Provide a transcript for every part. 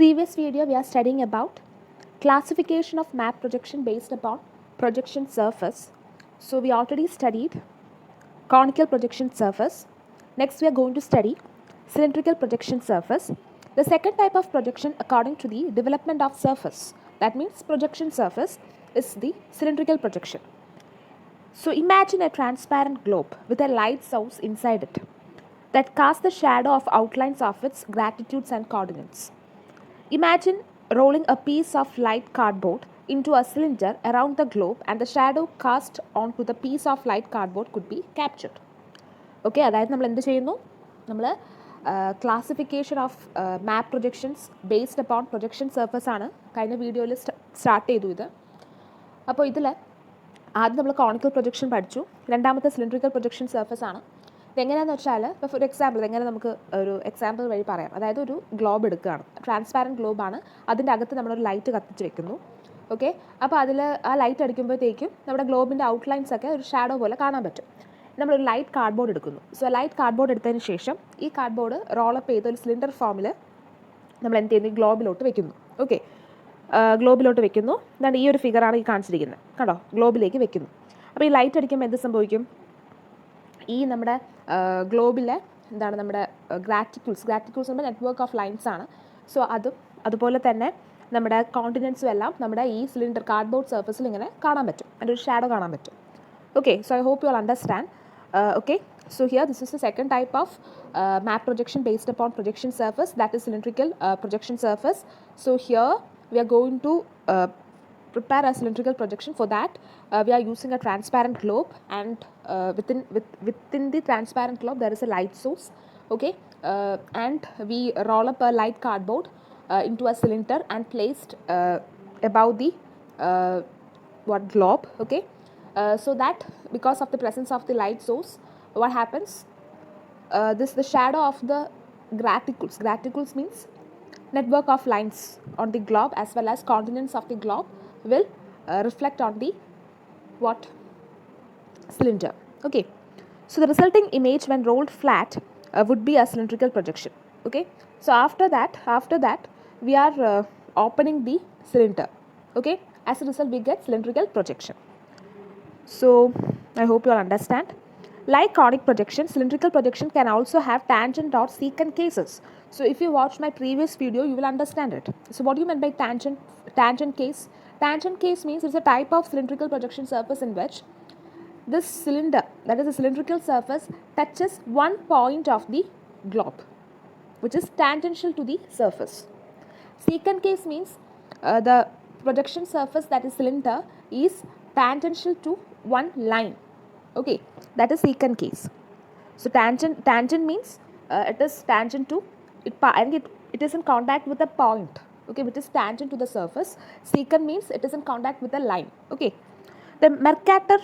previous video we are studying about classification of map projection based upon projection surface. So we already studied conical projection surface. Next we are going to study cylindrical projection surface. The second type of projection according to the development of surface, that means projection surface, is the cylindrical projection. So imagine a transparent globe with a light source inside it that casts the shadow of outlines of its gratitudes and coordinates. Imagine rolling a piece of light cardboard into a cylinder around the globe and the shadow cast onto the piece of light cardboard could be captured. Okay, അതായത് നമ്മൾ എന്ത് ചെയ്യുന്നു? നമ്മൾ classification of map projections based upon projection surface ആണ് കഴിഞ്ഞ വീഡിയോയിൽ start ചെയ്തു ഇത്. അപ്പോൾ ഇതിൽ ആദ്യം നമ്മൾ കോണിക്കൽ പ്രൊജക്ഷൻ പഠിച്ചു, രണ്ടാമത്തെ സിലിണ്ടറിക്കൽ പ്രൊജക്ഷൻ സർഫസ് ആണ്. ഇതെങ്ങനെയാണെന്ന് വെച്ചാൽ ഇപ്പോൾ ഫോർ എക്സാമ്പിൾ ഇതെങ്ങനെ നമുക്ക് ഒരു എക്സാമ്പിൾ വഴി പറയാം. അതായത് ഒരു ഗ്ലോബ് എടുക്കുകയാണ്, ട്രാൻസ്പാരൻറ്റ് ഗ്ലോബാണ്, അതിൻ്റെ അകത്ത് നമ്മളൊരു ലൈറ്റ് കത്തിച്ച് വെക്കുന്നു. ഓക്കെ, അപ്പോൾ അതിൽ ആ ലൈറ്റ് അടിക്കുമ്പോഴത്തേക്കും നമ്മുടെ ഗ്ലോബിൻ്റെ ഔട്ട്ലൈൻസ് ഒക്കെ ഒരു ഷാഡോ പോലെ കാണാൻ പറ്റും. നമ്മളൊരു ലൈറ്റ് കാർഡ്ബോർഡ് എടുക്കുന്നു. സോ ലൈറ്റ് കാർഡ്ബോർഡ് എടുത്തതിന് ശേഷം ഈ കാർഡ്ബോർഡ് റോളപ്പ് ചെയ്ത് ഒരു സിലിണ്ടർ ഫോമിൽ നമ്മൾ എന്ത് ചെയ്യുന്നു, ഗ്ലോബിലോട്ട് വെക്കുന്നു. ഓക്കെ, ഗ്ലോബിലോട്ട് വെക്കുന്നു. എന്താണ് ഈ ഒരു ഫിഗറാണ് ഈ കാണിച്ചിരിക്കുന്നത്, കണ്ടോ? ഗ്ലോബിലേക്ക് വെക്കുന്നു. അപ്പോൾ ഈ ലൈറ്റ് അടിക്കുമ്പോൾ എന്ത് സംഭവിക്കും? ഈ നമ്മുടെ ഗ്ലോബിലെ എന്താണ് നമ്മുടെ ഗ്രാറ്റിക്യൂൾസ് നമ്മുടെ നെറ്റ്വർക്ക് ഓഫ് ലൈൻസ് ആണ്. സോ അതുപോലെ തന്നെ നമ്മുടെ കോണ്ടിനെൻസും എല്ലാം നമ്മുടെ ഈ സിലിണ്ടർ കാർഡ്ബോർഡ് സർഫസിൽ ഇങ്ങനെ കാണാൻ പറ്റും, അതിൻ്റെ ഒരു ഷാഡോ കാണാൻ പറ്റും. Okay, so I hope you all understand. Okay, so here this is the second type of map projection based upon projection surface, that is cylindrical projection surface. So here we are going to prepare a cylindrical projection. For that we are using a transparent globe, and within the transparent globe there is a light source. Okay, and we roll up a light cardboard into a cylinder and placed above the globe. Okay, so that because of the presence of the light source, what happens, the shadow of the graticles means network of lines on the globe as well as continents of the globe will reflect on the cylinder. Okay, so the resulting image when rolled flat would be a cylindrical projection. Okay, so after that we are opening the cylinder. Okay, as a result we get cylindrical projection. So I hope you all understand. Like conic projection, cylindrical projection can also have tangent or secant cases. So if you watch my previous video, you will understand it. So what do you mean by tangent case? Tangent case means it's a type of cylindrical projection surface in which this cylinder, that is a cylindrical surface, touches one point of the globe, which is tangential to the surface. Secant case means the projection surface, that is cylinder, is tangential to one line. Okay, that is secant case. So tangent means it is tangent to it, and it is in contact with a point, okay, which is tangent to the surface. Secant means it is in contact with a line. Okay, the Mercator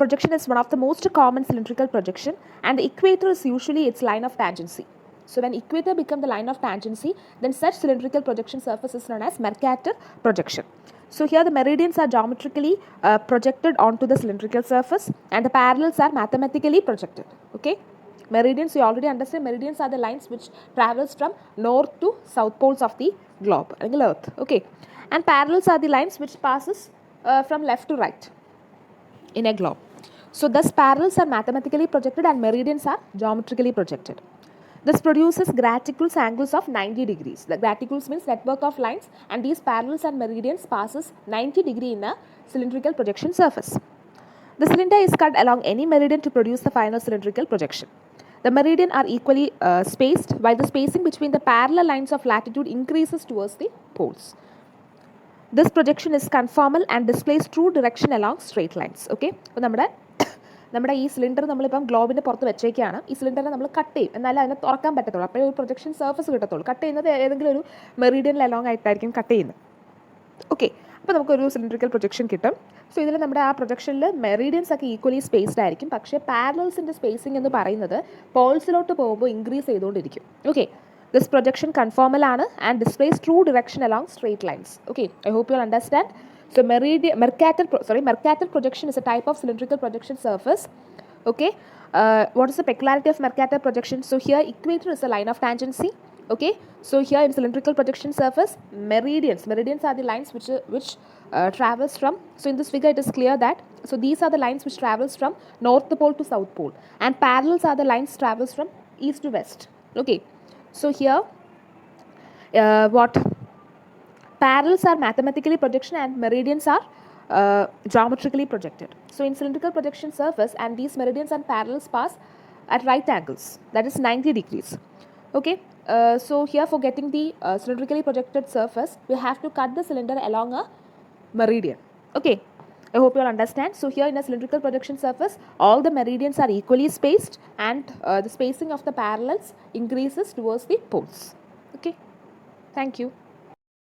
projection is one of the most common cylindrical projection, and the equator is usually its line of tangency. So when equator become the line of tangency, then such cylindrical projection surface is known as Mercator projection. So here the meridians are geometrically projected onto the cylindrical surface, and the parallels are mathematically projected. Okay, meridians, you already understand, meridians are the lines which travels from north to south poles of the globe, earth. Okay, and parallels are the lines which passes from left to right in a globe. So thus parallels are mathematically projected and meridians are geometrically projected. This produces graticules angles of 90 degrees. The graticules means network of lines, and these parallels and meridians passes 90 degree in a cylindrical projection surface. The cylinder is cut along any meridian to produce the final cylindrical projection. The meridian are equally spaced, while the spacing between the parallel lines of latitude increases towards the poles. This projection is conformal and displays true direction along straight lines. Okay, അപ്പോൾ നമ്മുടെ ഈ cylinder നമ്മളിപ്പം ഗ്ലോബിൻ്റെ പുറത്ത് വെച്ചേക്കാണ്. ഈ സിലിണ്ടറിനെ നമ്മൾ cut ചെയ്യും, എന്നാലും അതിനെ തുറക്കാൻ പറ്റത്തുള്ളൂ, അപ്പോൾ ഒരു പ്രൊജക്ഷൻ സർഫസ് കിട്ടത്തുള്ളൂ. കട്ട് ചെയ്യുന്നത് ഏതെങ്കിലും ഒരു മെറീഡിയനിൽ അലോങ് ആയിട്ടായിരിക്കും കട്ട് ചെയ്യുന്നത്. ഓക്കെ, അപ്പോൾ നമുക്കൊരു സിലിണ്ടറിക്കൽ പ്രൊജക്ഷൻ കിട്ടും. സോ ഇതിൽ നമ്മുടെ ആ പ്രൊജക്ഷനിൽ മെറീഡിയൻസ് ഒക്കെ ഈക്വലി സ്പേസ്ഡ് ആയിരിക്കും, പക്ഷേ പാരലൽസിൻ്റെ സ്പേസിംഗ് എന്ന് പറയുന്നത് പോൾസിലോട്ട് പോകുമ്പോൾ ഇൻക്രീസ് ചെയ്തുകൊണ്ടിരിക്കും. ഓക്കെ, ദിസ് പ്രൊജക്ഷൻ കൺഫോമൽ ആണ് and displace true direction along straight lines. Okay, I hope you all understand. So Mercator projection is a type of cylindrical projection surface. Okay, what is the peculiarity of Mercator projection? So here equator is a line of tangency, Okay, so here in cylindrical projection surface, meridians are the lines which travels from, so in this figure it is clear that, so these are the lines which travels from north pole to south pole, and parallels are the lines travels from east to west. Okay, so here what parallels are mathematically projection and meridians are geometrically projected. So in cylindrical projection surface, and these meridians and parallels pass at right angles, that is 90 degrees. Okay, so here for getting the cylindrically projected surface, we have to cut the cylinder along a meridian. Okay, I hope you all understand. So here in a cylindrical projection surface, all the meridians are equally spaced, and the spacing of the parallels increases towards the poles. Okay, thank you.